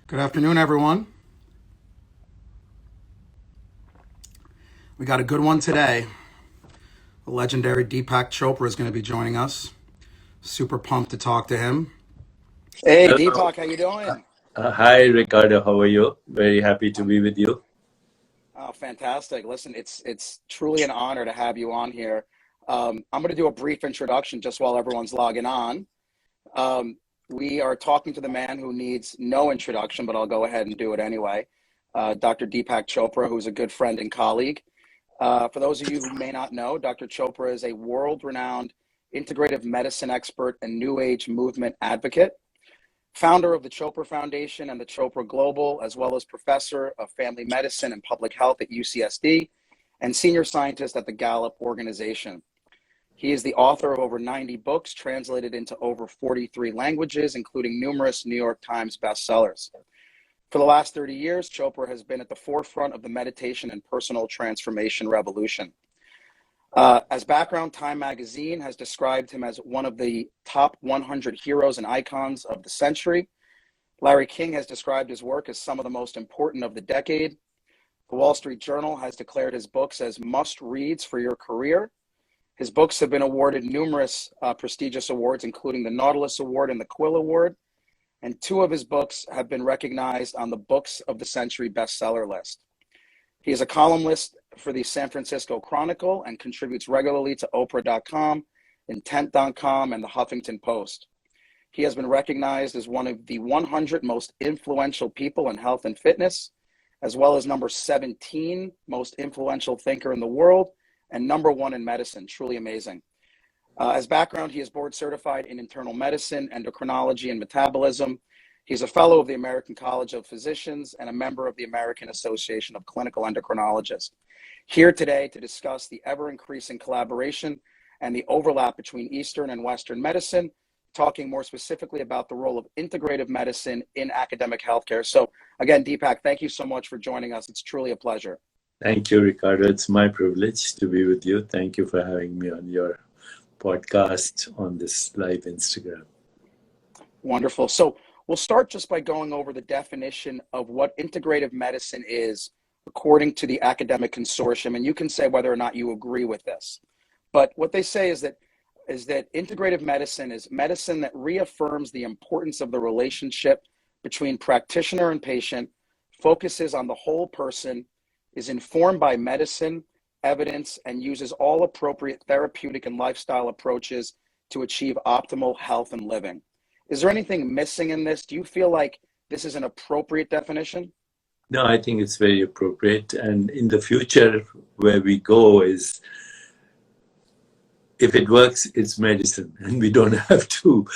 Good afternoon, everyone. We got a good one today. The legendary Deepak Chopra is going to be joining us. Super pumped to talk to him. Hey Hello. Deepak, how you doing? Hi, Ricardo. How are you? Very happy to I'm be with you. fantastic. Listen, it's truly an honor to have you on here. I'm going to do a brief introduction just while everyone's logging on. Um, we are talking to the man who needs no introduction, but I'll go ahead and do it anyway. Dr. Deepak Chopra, who's a good friend and colleague. For those of you who may not know, Dr. Chopra is a world-renowned integrative medicine expert and New Age movement advocate, founder of the Chopra Foundation and the Chopra Global, as well as professor of family medicine and public health at UCSD, and senior scientist at the Gallup Organization. He is the author of over 90 books translated into over 43 languages, including numerous New York Times bestsellers. For the last 30 years, Chopra has been at the forefront of the meditation and personal transformation revolution. As background, Time magazine has described him as one of the top 100 heroes and icons of the century. Larry King has described his work as some of the most important of the decade. The Wall Street Journal has declared his books as must-reads for your career. His books have been awarded numerous prestigious awards, including the Nautilus Award and the Quill Award. And two of his books have been recognized on the Books of the Century bestseller list. He is a columnist for the San Francisco Chronicle and contributes regularly to Oprah.com, Intent.com, and the Huffington Post. He has been recognized as one of the 100 most influential people in health and fitness, as well as number 17 most influential thinker in the world, and number 1 in medicine. Truly amazing. As background, he is board certified in internal medicine, endocrinology, and metabolism. He's a fellow of the American College of Physicians and a member of the American Association of Clinical Endocrinologists. Here today to discuss the ever-increasing collaboration and the overlap between Eastern and Western medicine, talking more specifically about the role of integrative medicine in academic healthcare. So again, Deepak, thank you so much for joining us. It's truly a pleasure. Thank you, Ricardo. It's my privilege to be with you. Thank you for having me on your podcast on this live Instagram. Wonderful. So we'll start just by going over the definition of what integrative medicine is according to the academic consortium. And you can say whether or not you agree with this. But what they say is that integrative medicine is medicine that reaffirms the importance of the relationship between practitioner and patient, focuses on the whole person, is informed by medicine, evidence, and uses all appropriate therapeutic and lifestyle approaches to achieve optimal health and living. Is there anything missing in this? Do you feel like this is an appropriate definition? No, I think it's very appropriate. And in the future, where we go is, if it works, it's medicine, and we don't have to,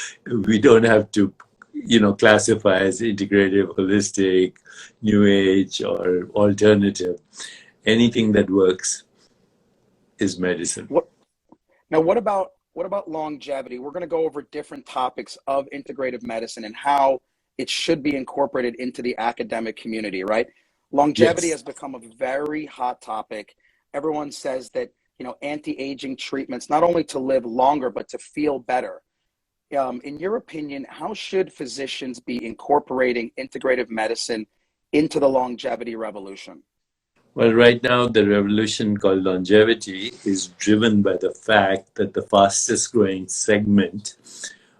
classify as integrative, holistic, new age, or alternative. Anything that works is medicine. What about longevity? We're going to go over different topics of integrative medicine and how it should be incorporated into the academic community, right? Longevity has become a very hot topic. Everyone says that, anti-aging treatments, not only to live longer, but to feel better. In your opinion, how should physicians be incorporating integrative medicine into the longevity revolution? Well, right now, the revolution called longevity is driven by the fact that the fastest growing segment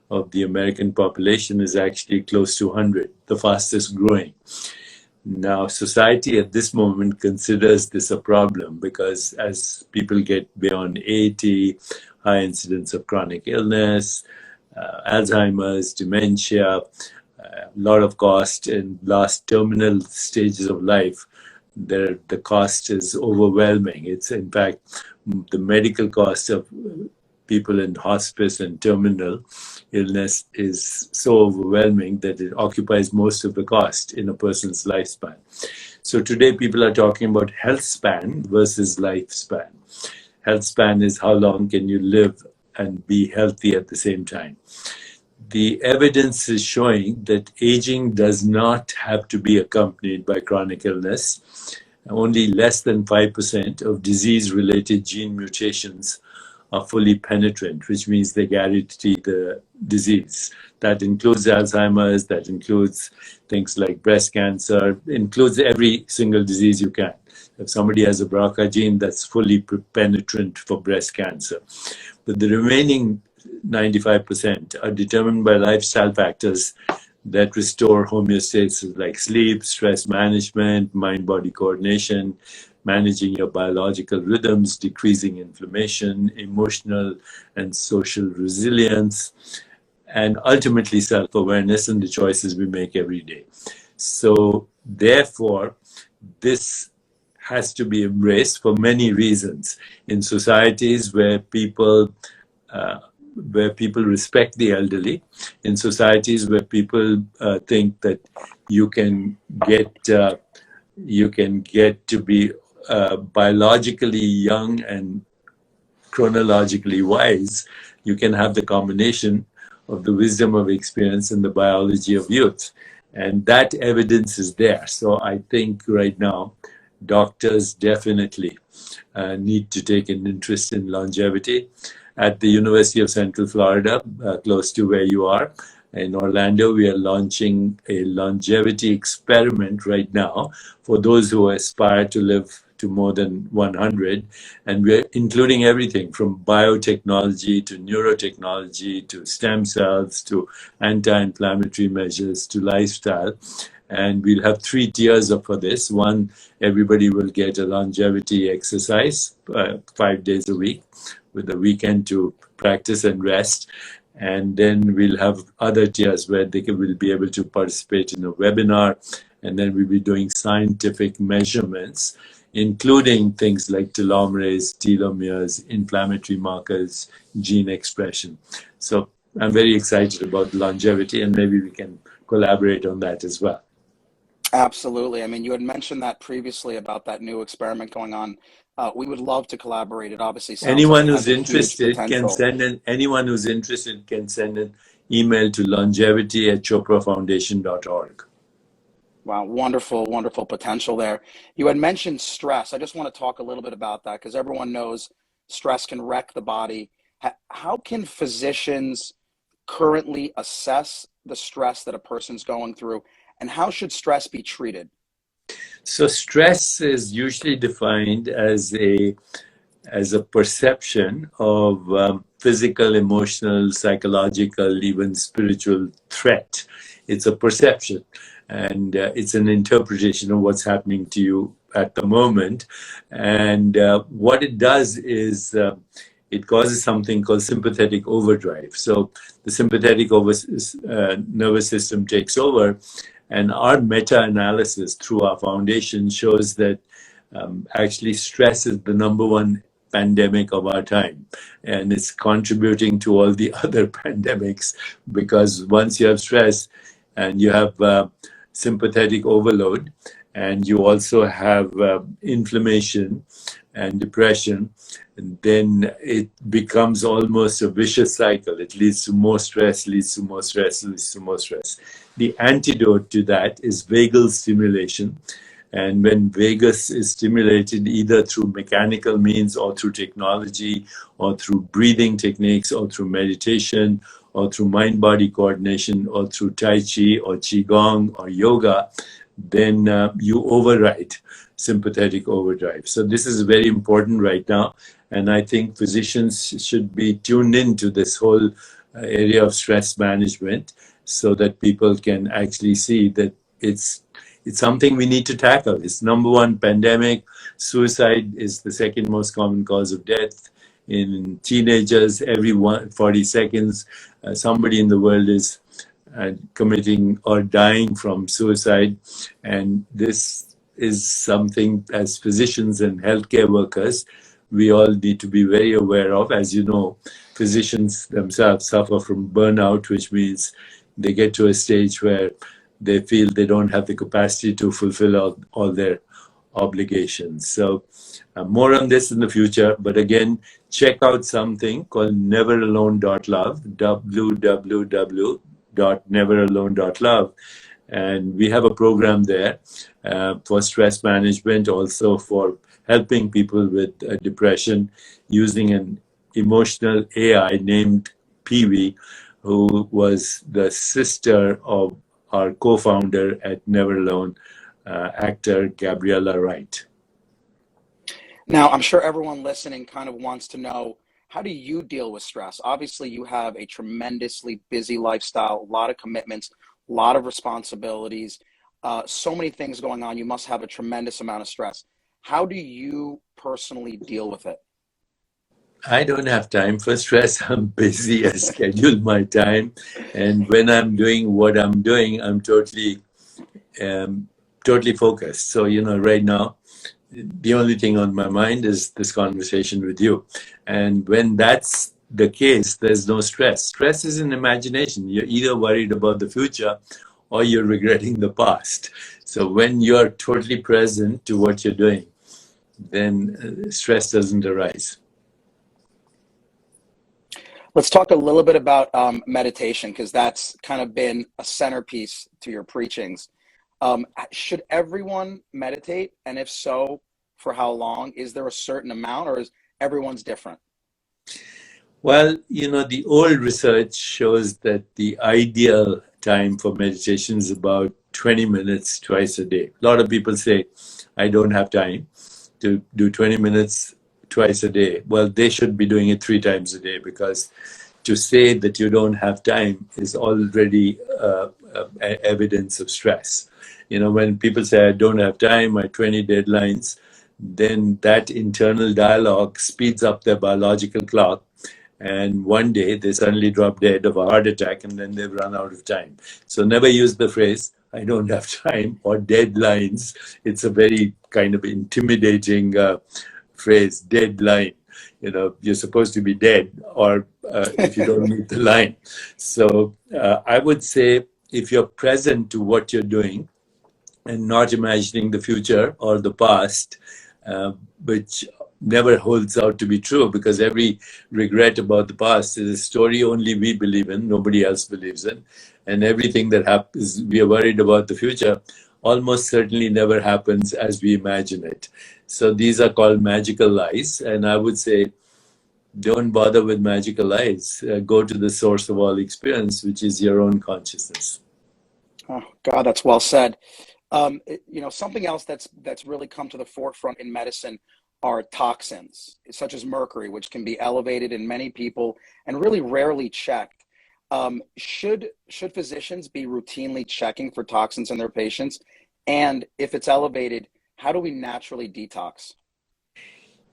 of the American population is actually close to 100, the fastest growing. Now, society at this moment considers this a problem because as people get beyond 80, high incidence of chronic illness, Alzheimer's, dementia, a lot of cost in last terminal stages of life. The cost is overwhelming. It's in fact the medical cost of people in hospice and terminal illness is so overwhelming that it occupies most of the cost in a person's lifespan. So today people are talking about health span versus lifespan. Health span is how long can you live and be healthy at the same time. The evidence is showing that aging does not have to be accompanied by chronic illness. Only less than 5% of disease-related gene mutations are fully penetrant, which means they guarantee the disease. That includes Alzheimer's, that includes things like breast cancer, includes every single disease you can. If somebody has a BRCA gene, that's fully penetrant for breast cancer. But the remaining 95% are determined by lifestyle factors that restore homeostasis, like sleep, stress management, mind-body coordination, managing your biological rhythms, decreasing inflammation, emotional and social resilience, and ultimately self-awareness and the choices we make every day. So therefore, this has to be embraced for many reasons. In societies where people respect the elderly, in societies where people think that you can get to be biologically young and chronologically wise, you can have the combination of the wisdom of experience and the biology of youth. And that evidence is there. So I think right now, doctors definitely need to take an interest in longevity. At the University of Central Florida, close to where you are, in Orlando, we are launching a longevity experiment right now for those who aspire to live to more than 100. And we're including everything from biotechnology to neurotechnology to stem cells to anti-inflammatory measures to lifestyle. And we'll have 3 tiers for this. One, everybody will get a longevity exercise 5 days a week with a weekend to practice and rest. And then we'll have other tiers where they will be able to participate in a webinar. And then we'll be doing scientific measurements, including things like telomerase, telomeres, inflammatory markers, gene expression. So I'm very excited about longevity, and maybe we can collaborate on that as well. Absolutely. I mean, you had mentioned that previously about that new experiment going on. We would love to collaborate. It obviously sounds anyone like it who's has a huge interested can potential. send an email to longevity@choprafoundation.org. Wow, wonderful, wonderful potential there. You had mentioned stress. I just want to talk a little bit about that because everyone knows stress can wreck the body. How can physicians currently assess the stress that a person's going through, and how should stress be treated? So stress is usually defined as a perception of physical, emotional, psychological, even spiritual threat. It's a perception, and it's an interpretation of what's happening to you at the moment. And what it does is it causes something called sympathetic overdrive. So the sympathetic nervous system takes over, and our meta-analysis through our foundation shows that actually stress is the #1 pandemic of our time, and it's contributing to all the other pandemics, because once you have stress and you have sympathetic overload, and you also have inflammation and depression, and then it becomes almost a vicious cycle. It leads to more stress, leads to more stress, leads to more stress. The antidote to that is vagal stimulation. And when vagus is stimulated either through mechanical means or through technology or through breathing techniques or through meditation or through mind-body coordination or through Tai Chi or Qigong or yoga, then you override sympathetic overdrive. So this is very important right now. And I think physicians should be tuned into this whole area of stress management so that people can actually see that it's something we need to tackle. It's #1 pandemic. Suicide is the second most common cause of death. In teenagers, every 40 seconds, somebody in the world is committing or dying from suicide. And this is something, as physicians and healthcare workers, we all need to be very aware of. As you know, physicians themselves suffer from burnout, which means they get to a stage where they feel they don't have the capacity to fulfill all their obligations. So more on this in the future. But again, check out something called neveralone.love, www.neveralone.love. And we have a program there for stress management, also for helping people with depression, using an emotional AI named Peewee, who was the sister of our co-founder at Never Alone, actor Gabriella Wright. Now, I'm sure everyone listening kind of wants to know, how do you deal with stress? Obviously, you have a tremendously busy lifestyle, a lot of commitments, a lot of responsibilities, so many things going on. You must have a tremendous amount of stress. How do you personally deal with it? I don't have time for stress. I'm busy. I schedule my time. And when I'm doing what I'm doing, I'm totally focused. So, right now, the only thing on my mind is this conversation with you. And when that's the case, there's no stress. Stress is an imagination. You're either worried about the future or you're regretting the past. So when you're totally present to what you're doing, then stress doesn't arise. Let's talk a little bit about meditation, because that's kind of been a centerpiece to your preachings. Should everyone meditate? And if so, for how long? Is there a certain amount, or is everyone's different? Well, the old research shows that the ideal time for meditation is about 20 minutes twice a day. A lot of people say, I don't have time to do 20 minutes twice a day. Well, they should be doing it 3 times a day, because to say that you don't have time is already evidence of stress. When people say, I don't have time, my 20 deadlines, then that internal dialogue speeds up their biological clock. And one day they suddenly drop dead of a heart attack, and then they've run out of time. So never use the phrase, I don't have time, or deadlines. It's a very kind of intimidating phrase, deadline. You're supposed to be dead, or if you don't meet the line. So I would say, if you're present to what you're doing and not imagining the future or the past, which never holds out to be true, because every regret about the past is a story only we believe in, nobody else believes in. And everything that happens, we are worried about the future, almost certainly never happens as we imagine it. So these are called magical lies. And I would say, don't bother with magical lies. Go to the source of all experience, which is your own consciousness. Oh, God, that's well said. Something else that's really come to the forefront in medicine are toxins, such as mercury, which can be elevated in many people and really rarely checked. Should physicians be routinely checking for toxins in their patients? And if it's elevated, how do we naturally detox?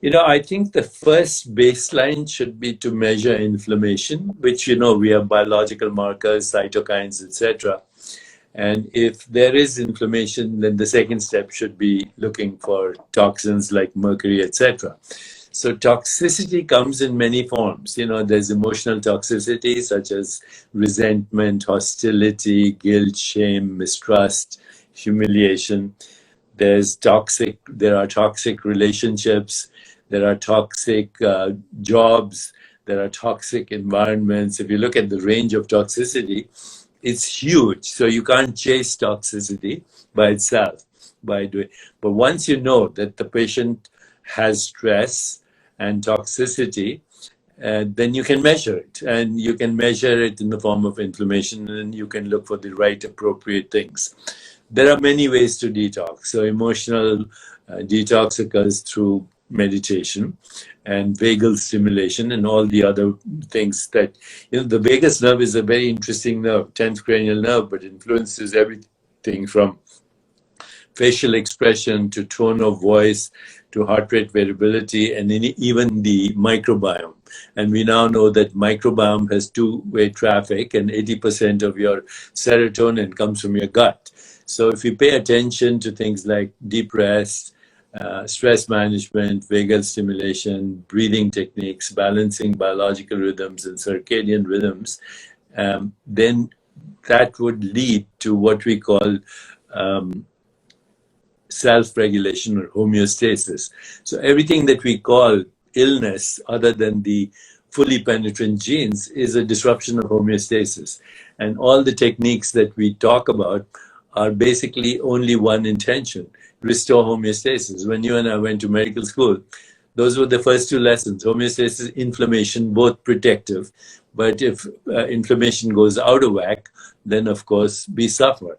I think the first baseline should be to measure inflammation, which, we have biological markers, cytokines, etc. And if there is inflammation, then the second step should be looking for toxins like mercury, etc. So toxicity comes in many forms. There's emotional toxicity, such as resentment, hostility, guilt, shame, mistrust, humiliation. There are toxic relationships. There are toxic jobs. There are toxic environments. If you look at the range of toxicity, it's huge. So you can't chase toxicity by itself by doing. But once you know that the patient has stress and toxicity, then you can measure it. And you can measure it in the form of inflammation, and you can look for the right appropriate things. There are many ways to detox. So emotional detox occurs through meditation and vagal stimulation and all the other things that, the vagus nerve is a very interesting nerve, 10th cranial nerve, but influences everything from facial expression to tone of voice to heart rate variability, and even the microbiome. And we now know that microbiome has two-way traffic, and 80% of your serotonin comes from your gut. So if you pay attention to things like deep rest, stress management, vagal stimulation, breathing techniques, balancing biological rhythms and circadian rhythms, then that would lead to what we call self-regulation or homeostasis. So everything that we call illness, other than the fully penetrant genes, is a disruption of homeostasis. And all the techniques that we talk about are basically only one intention: restore homeostasis. When you and I went to medical school, Those were the first two lessons. Homeostasis, inflammation, both protective. But if inflammation goes out of whack, then of course we suffer.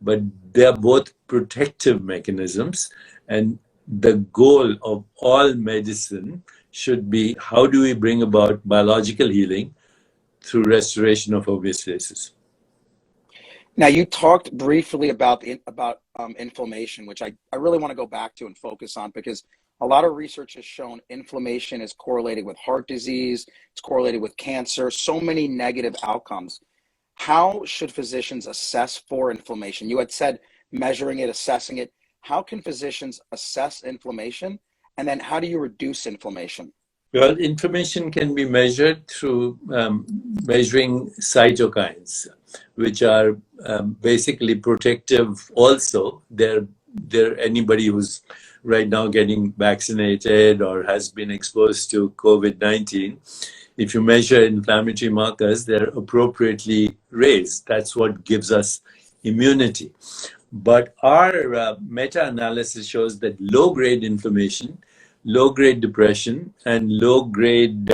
But they are both protective mechanisms. And the goal of all medicine should be, how do we bring about biological healing through restoration of homeostasis? Now, you talked briefly about inflammation, which I really want to go back to and focus on, because a lot of research has shown inflammation is correlated with heart disease, it's correlated with cancer, so many negative outcomes. How should physicians assess for inflammation? You had said measuring it, assessing it. How can physicians assess inflammation? And then how do you reduce inflammation? Well, inflammation can be measured through measuring cytokines, which are basically protective also. They're anybody who's right now getting vaccinated or has been exposed to COVID-19. If you measure inflammatory markers, they're appropriately raised. That's what gives us immunity. But our meta-analysis shows that low-grade inflammation, low-grade depression, and low-grade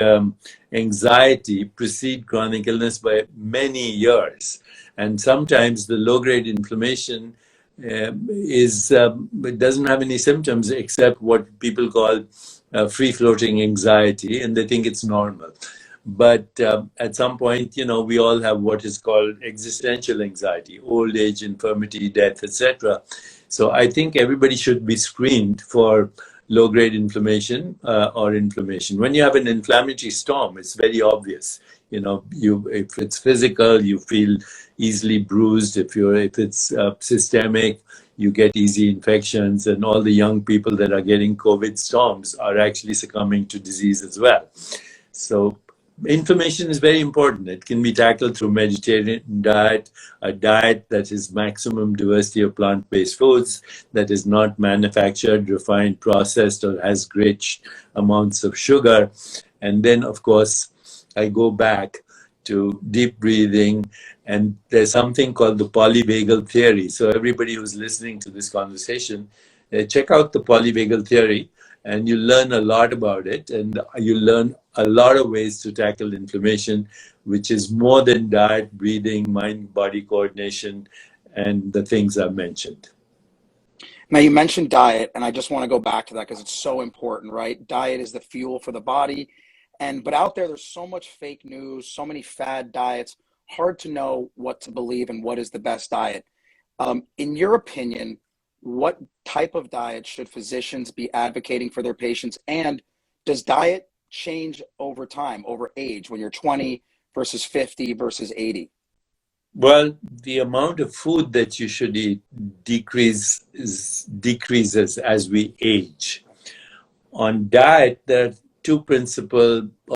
anxiety precede chronic illness by many years. And sometimes the low-grade inflammation it doesn't have any symptoms except what people call free-floating anxiety, and they think it's normal. But at some point, we all have what is called existential anxiety, old age, infirmity, death, etc. So I think everybody should be screened for low-grade inflammation or inflammation. When you have an inflammatory storm, it's very obvious. If it's physical, you feel easily bruised. If it's systemic, you get easy infections, and all the young people that are getting COVID storms are actually succumbing to disease as well. So inflammation is very important. It can be tackled through Mediterranean diet, a diet that is maximum diversity of plant-based foods, that is not manufactured, refined, processed, or has great amounts of sugar. And then, of course, I go back to deep breathing, and there's something called the polyvagal theory. So everybody who's listening to this conversation, check out the polyvagal theory, and you learn a lot about it, and you learn a lot of ways to tackle inflammation, which is more than diet, breathing, mind-body coordination, and the things I've mentioned. Now, you mentioned diet, and I just want to go back to that because it's so important, right? Diet is the fuel for the body. But out there's so much fake news, so many fad diets, hard to know what to believe and what is the best diet. In your opinion, what type of diet should physicians be advocating for their patients? And does diet change over time, over age, when you're 20 versus 50 versus 80? Well, the amount of food that you should eat decreases as we age. On diet, there are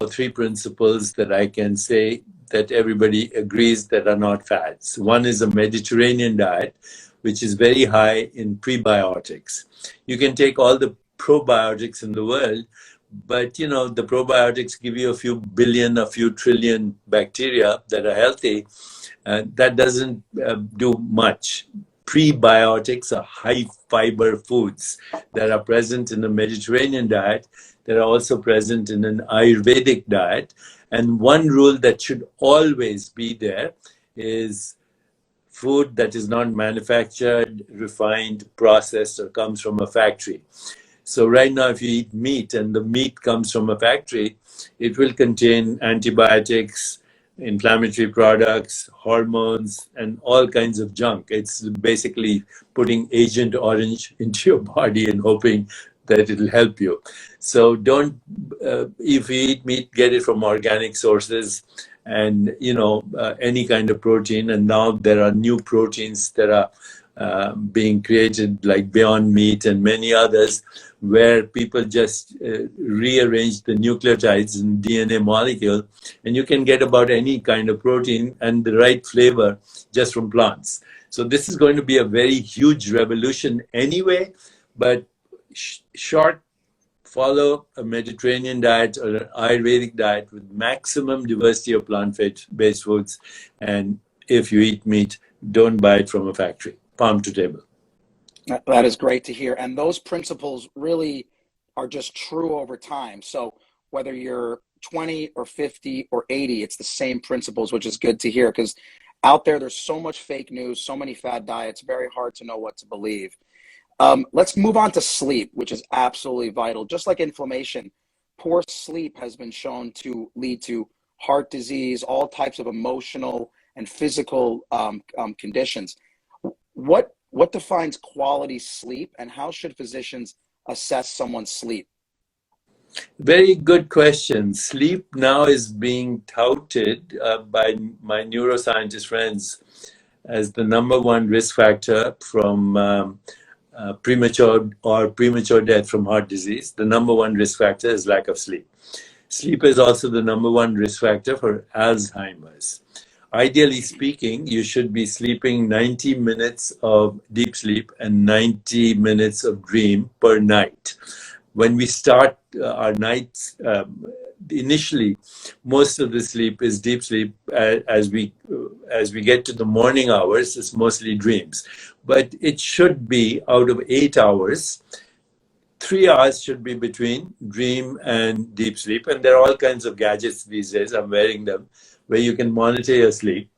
three principles that I can say that everybody agrees that are not fads. One is a Mediterranean diet, which is very high in prebiotics. You can take all the probiotics in the world, but the probiotics give you a few billion, a few trillion bacteria that are healthy. That doesn't do much. Prebiotics are high fiber foods that are present in the Mediterranean diet, that are also present in an Ayurvedic diet. And one rule that should always be there is food that is not manufactured, refined, processed, or comes from a factory. So right now, if you eat meat and the meat comes from a factory, it will contain antibiotics, inflammatory products, hormones, and all kinds of junk. It's basically putting Agent Orange into your body and hoping that it'll help you. So don't, if you eat meat, get it from organic sources and, any kind of protein. And now there are new proteins that are being created, like Beyond Meat and many others, where people just rearrange the nucleotides in DNA molecule, and you can get about any kind of protein and the right flavor just from plants. So this is going to be a very huge revolution anyway, but short, follow a Mediterranean diet or an Ayurvedic diet with maximum diversity of plant-based foods. And if you eat meat, don't buy it from a factory, farm to table. That is great to hear. And those principles really are just true over time. So whether you're 20 or 50 or 80, it's the same principles, which is good to hear, because out there's so much fake news, so many fad diets, very hard to know what to believe. Let's move on to sleep, which is absolutely vital. Just like inflammation, poor sleep has been shown to lead to heart disease, all types of emotional and physical conditions. What defines quality sleep, and how should physicians assess someone's sleep? Very good question. Sleep now is being touted by my neuroscientist friends as the number one risk factor from premature death from heart disease. The number one risk factor is lack of sleep. Sleep is also the number one risk factor for Alzheimer's. Ideally speaking, you should be sleeping 90 minutes of deep sleep and 90 minutes of dream per night. When we start our nights, initially, most of the sleep is deep sleep. As we get to the morning hours, it's mostly dreams. But it should be, out of 8 hours, 3 hours should be between dream and deep sleep. And there are all kinds of gadgets these days, I'm wearing them, where you can monitor your sleep,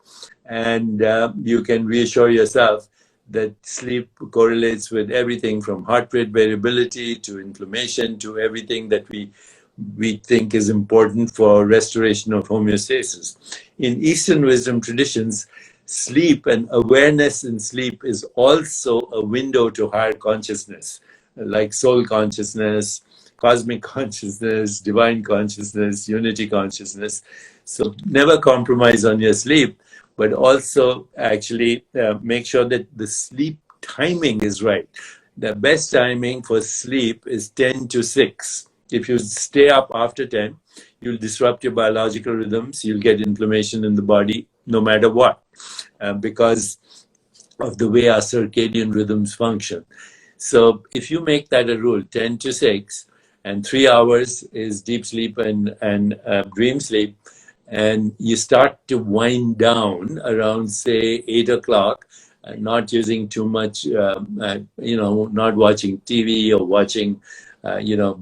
and you can reassure yourself that sleep correlates with everything from heart rate variability to inflammation to everything that we think is important for restoration of homeostasis. In Eastern wisdom traditions, sleep and awareness in sleep is also a window to higher consciousness, like soul consciousness, cosmic consciousness, divine consciousness, unity consciousness. So never compromise on your sleep, but also actually make sure that the sleep timing is right. The best timing for sleep is 10 to 6. If you stay up after 10, you'll disrupt your biological rhythms. You'll get inflammation in the body no matter what, because of the way our circadian rhythms function. So if you make that a rule, 10 to 6, and 3 hours is deep sleep and dream sleep, and you start to wind down around, say, 8 o'clock, not using too much, not watching TV or watching,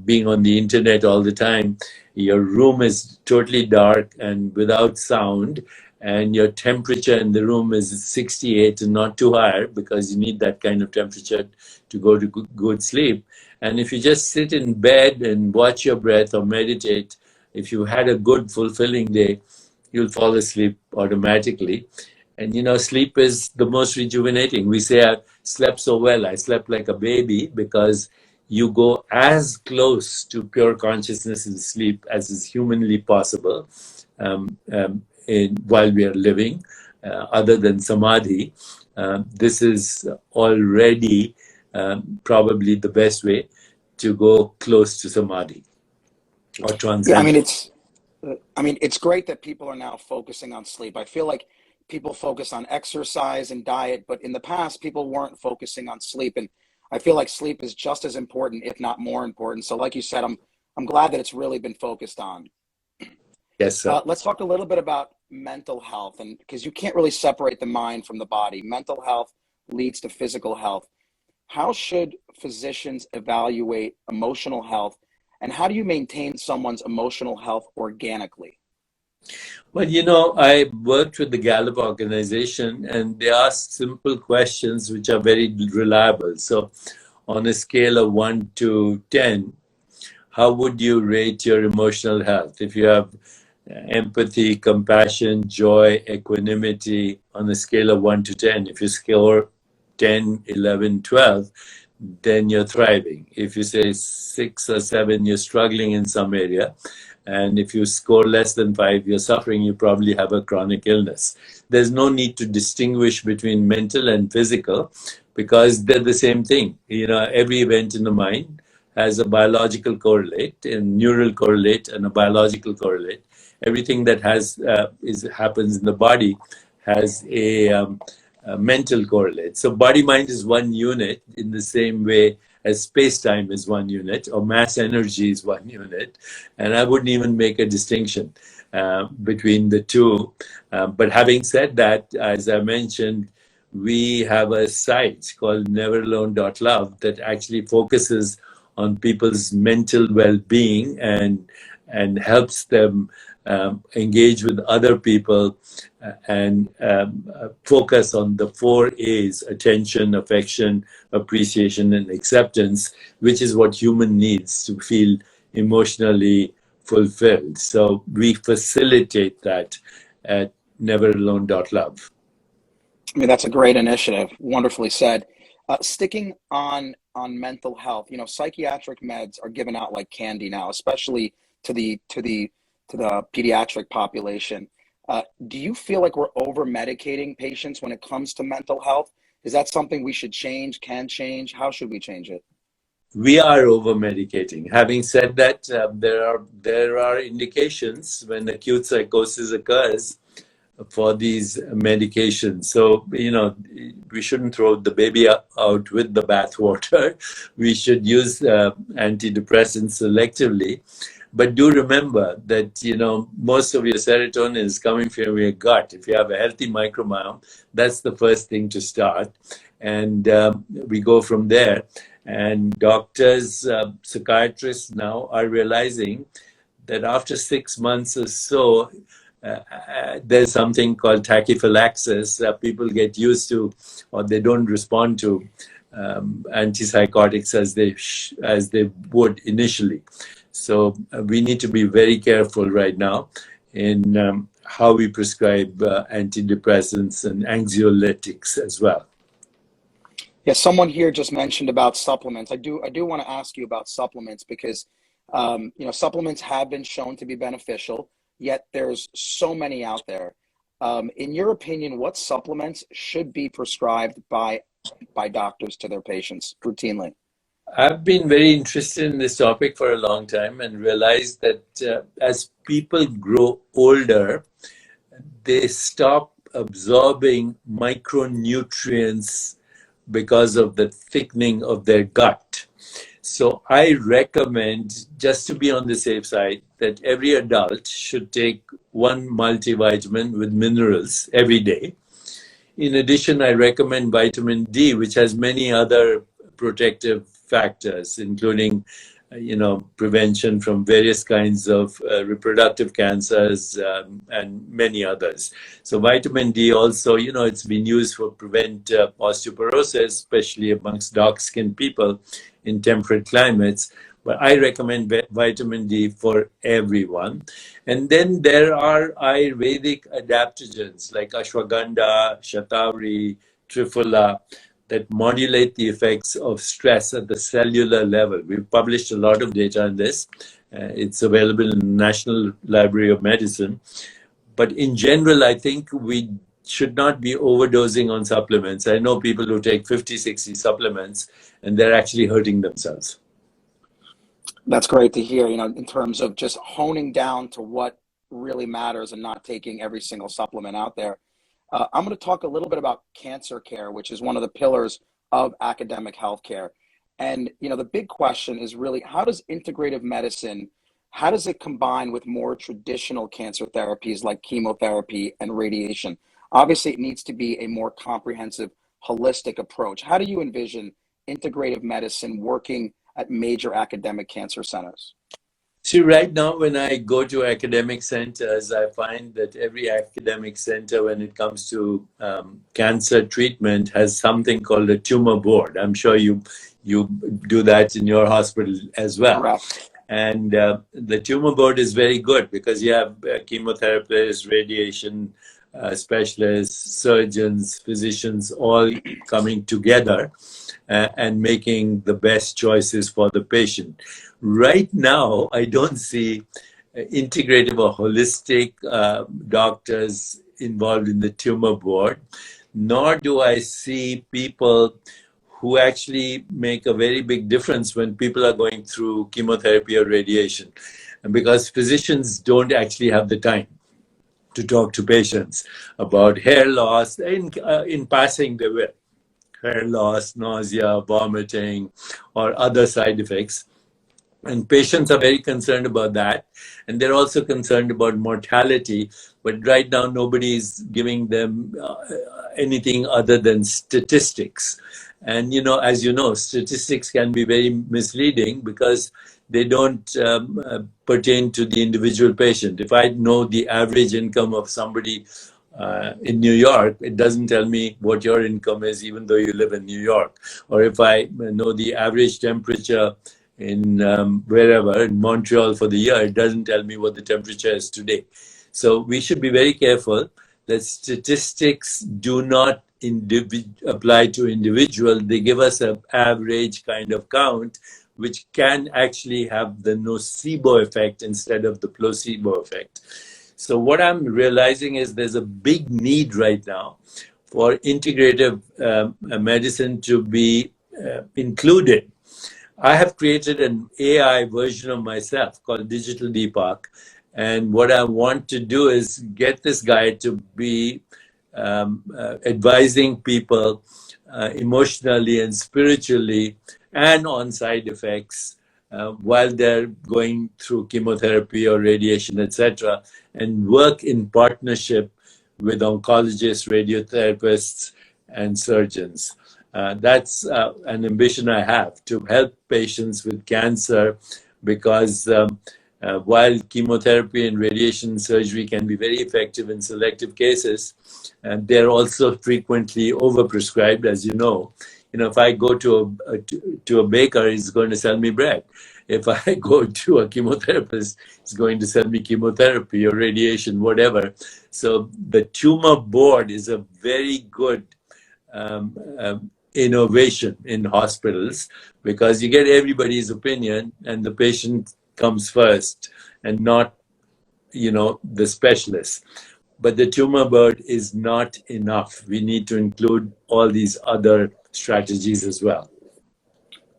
being on the internet all the time. Your room is totally dark and without sound, and your temperature in the room is 68 and not too high, because you need that kind of temperature to go to good sleep. And if you just sit in bed and watch your breath or meditate, if you had a good, fulfilling day, you'll fall asleep automatically. And, sleep is the most rejuvenating. We say, I slept so well, I slept like a baby, because you go as close to pure consciousness in sleep as is humanly possible while we are living, other than samadhi. This is already probably the best way to go close to samadhi or transcend. Yeah, it's great that people are now focusing on sleep. I feel like people focus on exercise and diet, but in the past, people weren't focusing on sleep. And I feel like sleep is just as important, if not more important. So like you said, I'm glad that it's really been focused on. Yes, sir. Let's talk a little bit about mental health, and because you can't really separate the mind from the body. Mental health leads to physical health. How should physicians evaluate emotional health, and how do you maintain someone's emotional health organically? Well, I worked with the Gallup Organization, and they ask simple questions which are very reliable. So on a scale of 1 to 10, how would you rate your emotional health? If you have empathy, compassion, joy, equanimity, on a scale of 1 to 10, if you score 10, 11, 12, then you're thriving. If you say 6 or 7, you're struggling in some area. And if you score less than 5, you're suffering, you probably have a chronic illness. There's no need to distinguish between mental and physical, because they're the same thing. Every event in the mind has a biological correlate, a neural correlate, and a biological correlate. Everything that happens in the body has a mental correlate. So body-mind is one unit, in the same way as space-time is one unit, or mass energy is one unit. And I wouldn't even make a distinction between the two. But having said that, as I mentioned, we have a site called neveralone.love that actually focuses on people's mental well-being and helps them engage with other people and focus on the 4 A's: attention, affection, appreciation, and acceptance, which is what human needs to feel emotionally fulfilled. So we facilitate that at neveralone.love. I mean, that's a great initiative. Wonderfully said. Sticking on mental health, psychiatric meds are given out like candy now, especially to the pediatric population. Do you feel like we're over medicating patients when it comes to mental health? Is that something we should change, can change? How should we change it? We are over medicating. Having said that, there are indications when acute psychosis occurs for these medications. So, we shouldn't throw the baby out with the bathwater. We should use antidepressants selectively. But do remember that, most of your serotonin is coming from your gut. If you have a healthy microbiome, that's the first thing to start. And we go from there. And doctors, psychiatrists now are realizing that after 6 months or so, there's something called tachyphylaxis. People get used to, or they don't respond to antipsychotics as they would initially. So we need to be very careful right now in how we prescribe antidepressants and anxiolytics as well. Yeah, someone here just mentioned about supplements. I do want to ask you about supplements because supplements have been shown to be beneficial, yet there's so many out there. In your opinion, what supplements should be prescribed by doctors to their patients routinely? I've been very interested in this topic for a long time and realized that as people grow older, they stop absorbing micronutrients because of the thickening of their gut. So I recommend, just to be on the safe side, that every adult should take 1 multivitamin with minerals every day. In addition, I recommend vitamin D, which has many other protective factors, including prevention from various kinds of reproductive cancers and many others. So vitamin D also, it's been used for prevent osteoporosis, especially amongst dark-skinned people in temperate climates. But I recommend vitamin D for everyone. And then there are Ayurvedic adaptogens like ashwagandha, shatavari, triphala, that modulate the effects of stress at the cellular level. We've published a lot of data on this. It's available in the National Library of Medicine. But in general, I think we should not be overdosing on supplements. I know people who take 50, 60 supplements, and they're actually hurting themselves. That's great to hear, in terms of just honing down to what really matters and not taking every single supplement out there. I'm going to talk a little bit about cancer care, which is one of the pillars of academic healthcare. And, the big question is really, how does integrative medicine, how does it combine with more traditional cancer therapies like chemotherapy and radiation? Obviously, it needs to be a more comprehensive, holistic approach. How do you envision integrative medicine working at major academic cancer centers? See, right now, when I go to academic centers, I find that every academic center, when it comes to cancer treatment, has something called a tumor board. I'm sure you do that in your hospital as well. Correct. And the tumor board is very good because you have chemotherapists, radiation specialists, surgeons, physicians, all coming together and making the best choices for the patient. Right now, I don't see integrative or holistic doctors involved in the tumor board, nor do I see people who actually make a very big difference when people are going through chemotherapy or radiation. And because physicians don't actually have the time to talk to patients about hair loss. In passing, they will. Hair loss, nausea, vomiting, or other side effects. And patients are very concerned about that. And they're also concerned about mortality. But right now, nobody is giving them anything other than statistics. And, as you know, statistics can be very misleading because they don't pertain to the individual patient. If I know the average income of somebody in New York, it doesn't tell me what your income is, even though you live in New York. Or if I know the average temperature in wherever, in Montreal for the year, it doesn't tell me what the temperature is today. So we should be very careful that statistics do not apply to individual. They give us an average kind of count, which can actually have the nocebo effect instead of the placebo effect. So what I'm realizing is there's a big need right now for integrative medicine to be included. I have created an AI version of myself called Digital Deepak. And what I want to do is get this guy to be advising people emotionally and spiritually and on side effects while they're going through chemotherapy or radiation, etc., and work in partnership with oncologists, radiotherapists, and surgeons. That's an ambition I have, to help patients with cancer, because while chemotherapy and radiation surgery can be very effective in selective cases, they're also frequently overprescribed, as you know. If I go to a baker, he's going to sell me bread. If I go to a chemotherapist, he's going to sell me chemotherapy or radiation, whatever. So the tumor board is a very good innovation in hospitals, because you get everybody's opinion and the patient comes first and not, the specialist. But the tumor board is not enough. We need to include all these other strategies as well.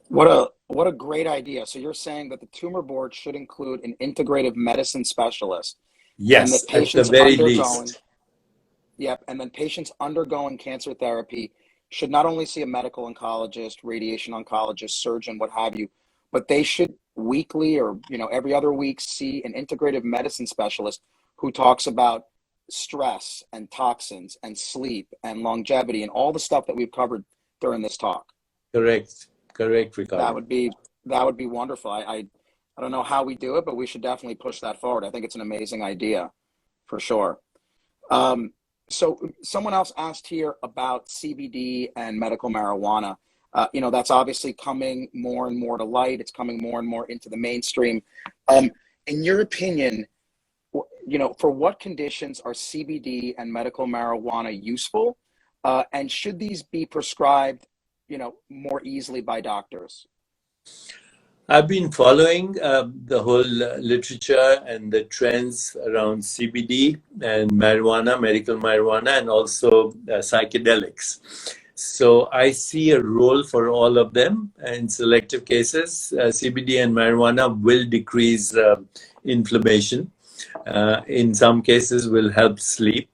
What a great idea. So you're saying that the tumor board should include an integrative medicine specialist. Yes, and that patients at the very least. Yep, and then patients undergoing cancer therapy should not only see a medical oncologist, radiation oncologist, surgeon, what have you, but they should weekly or every other week see an integrative medicine specialist who talks about stress and toxins and sleep and longevity and all the stuff that we've covered during this talk. Correct, Ricardo. That would be wonderful. I don't know how we do it, but we should definitely push that forward. I think it's an amazing idea, for sure. So someone else asked here about CBD and medical marijuana. That's obviously coming more and more to light. It's coming more and more into the mainstream. In your opinion, for what conditions are CBD and medical marijuana useful? And should these be prescribed, more easily by doctors? I've been following the whole literature and the trends around CBD and marijuana, medical marijuana, and also psychedelics. So I see a role for all of them. In selective cases, CBD and marijuana will decrease inflammation. In some cases, will help sleep.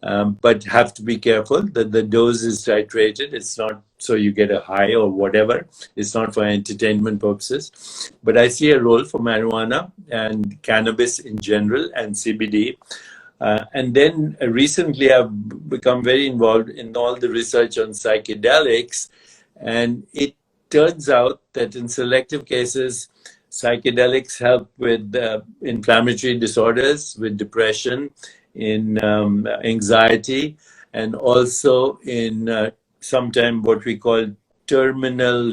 But have to be careful that the dose is titrated. It's not so you get a high or whatever. It's not for entertainment purposes. But I see a role for marijuana and cannabis in general and CBD. And then recently I've become very involved in all the research on psychedelics. And it turns out that in selective cases, psychedelics help with inflammatory disorders, with depression, in anxiety, and also in sometimes what we call terminal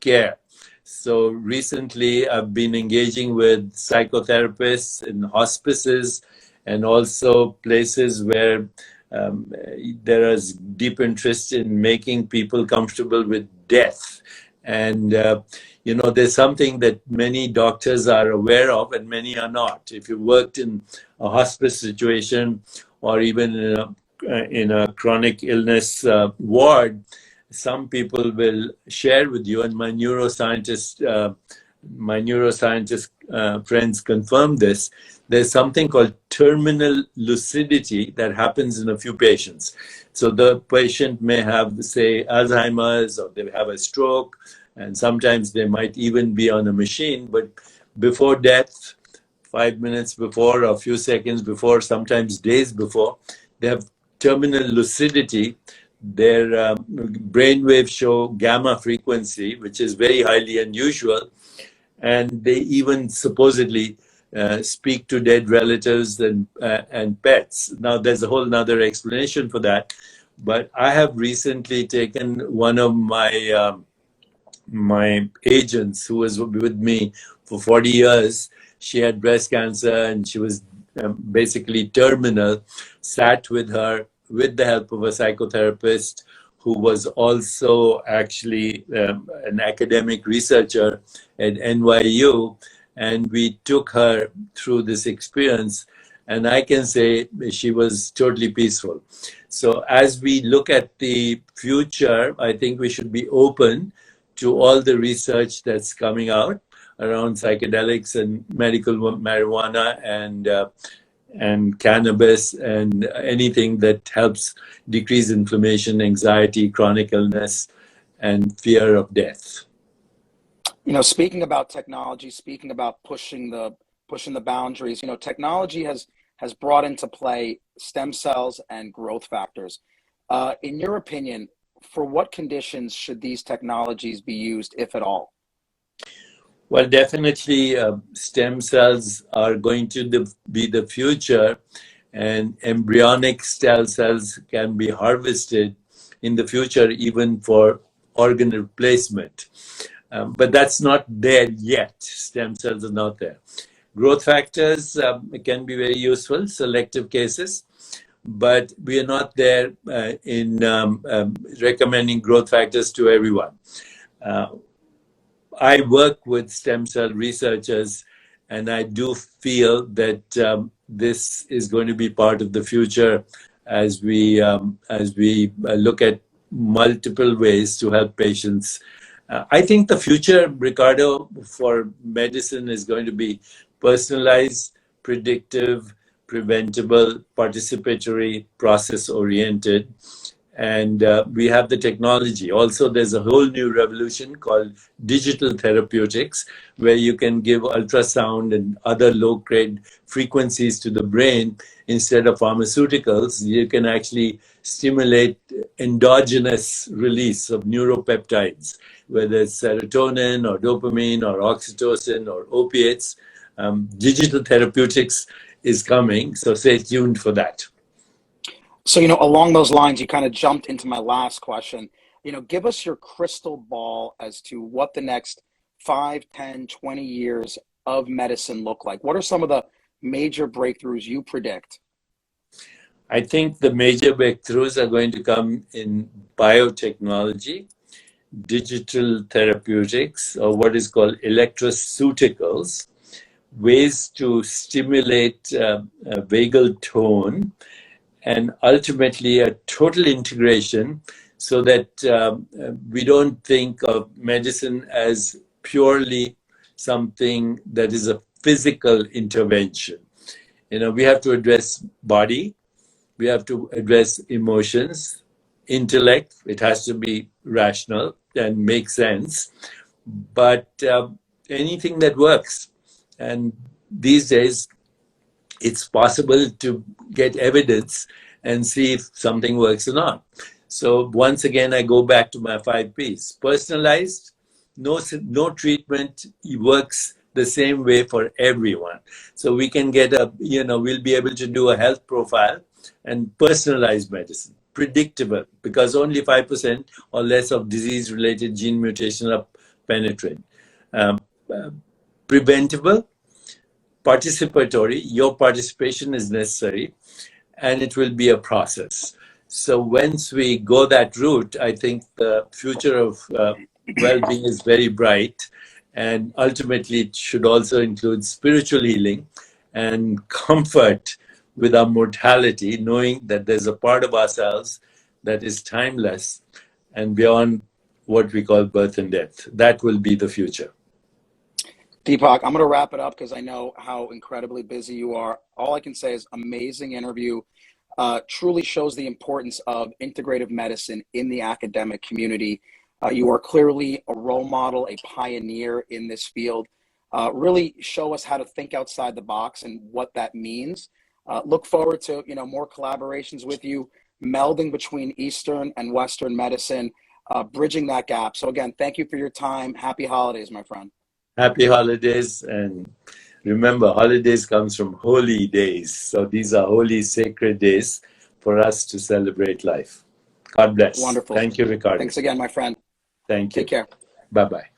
care. So recently I've been engaging with psychotherapists in hospices and also places where there is deep interest in making people comfortable with death. And there's something that many doctors are aware of and many are not. If you worked in a hospice situation or even in a chronic illness ward, some people will share with you, and my neuroscientist friends confirm this. There's something called terminal lucidity that happens in a few patients. So the patient may have, say, Alzheimer's, or they have a stroke, and sometimes they might even be on a machine, but before death, 5 minutes before or a few seconds before, sometimes days before, they have terminal lucidity, their brainwaves show gamma frequency, which is very highly unusual. And they even supposedly speak to dead relatives and pets. Now, there's a whole nother explanation for that. But I have recently taken one of my agents who was with me for 40 years. She had breast cancer and she was basically terminal, sat with her with the help of a psychotherapist who was also actually an academic researcher at NYU. And we took her through this experience. And I can say she was totally peaceful. So as we look at the future, I think we should be open to all the research that's coming out around psychedelics and medical marijuana and cannabis and anything that helps decrease inflammation, anxiety, chronic illness, and fear of death. You know, speaking about technology, speaking about pushing the boundaries, you know, technology has brought into play stem cells and growth factors. In your opinion, for what conditions should these technologies be used, if at all? Well, definitely stem cells are going to be the future, and embryonic stem cells can be harvested in the future even for organ replacement. But that's not there yet. Stem cells are not there. Growth factors can be very useful, selective cases, but we are not there in recommending growth factors to everyone. I work with stem cell researchers, and I do feel that this is going to be part of the future as we look at multiple ways to help patients. I think the future, Ricardo, for medicine is going to be personalized, predictive, preventable, participatory, process-oriented. And we have the technology. Also, there's a whole new revolution called digital therapeutics, where you can give ultrasound and other low-grade frequencies to the brain instead of pharmaceuticals. You can actually stimulate endogenous release of neuropeptides, whether it's serotonin or dopamine or oxytocin or opiates. Digital therapeutics is coming, so stay tuned for that. So, you know, along those lines, you kind of jumped into my last question. You know, give us your crystal ball as to what the next 5, 10, 20 years of medicine look like. What are some of the major breakthroughs you predict? I think the major breakthroughs are going to come in biotechnology, digital therapeutics, or what is called electroceuticals, ways to stimulate vagal tone, and ultimately a total integration so that we don't think of medicine as purely something that is a physical intervention. You know, we have to address body, we have to address emotions, intellect, it has to be rational and make sense, but anything that works. And these days, it's possible to get evidence and see if something works or not. So once again, I go back to my 5 Ps. Personalized, no treatment works the same way for everyone. So we can get we'll be able to do a health profile and personalized medicine. Predictable, because only 5% or less of disease-related gene mutation are penetrant. Preventable, participatory, your participation is necessary, and it will be a process. So once we go that route, I think the future of well-being is very bright, and ultimately it should also include spiritual healing and comfort with our mortality, knowing that there's a part of ourselves that is timeless and beyond what we call birth and death. That will be the future. Deepak, I'm going to wrap it up because I know how incredibly busy you are. All I can say is amazing interview. Truly shows the importance of integrative medicine in the academic community. You are clearly a role model, a pioneer in this field. Really show us how to think outside the box and what that means. Look forward to more collaborations with you. melding between Eastern and Western medicine, bridging that gap. So again, thank you for your time. Happy holidays, my friend. Happy holidays. And remember, holidays comes from holy days. So these are holy, sacred days for us to celebrate life. God bless. Wonderful. Thank you, Ricardo. Thanks again, my friend. Thank you. Take care. Bye-bye.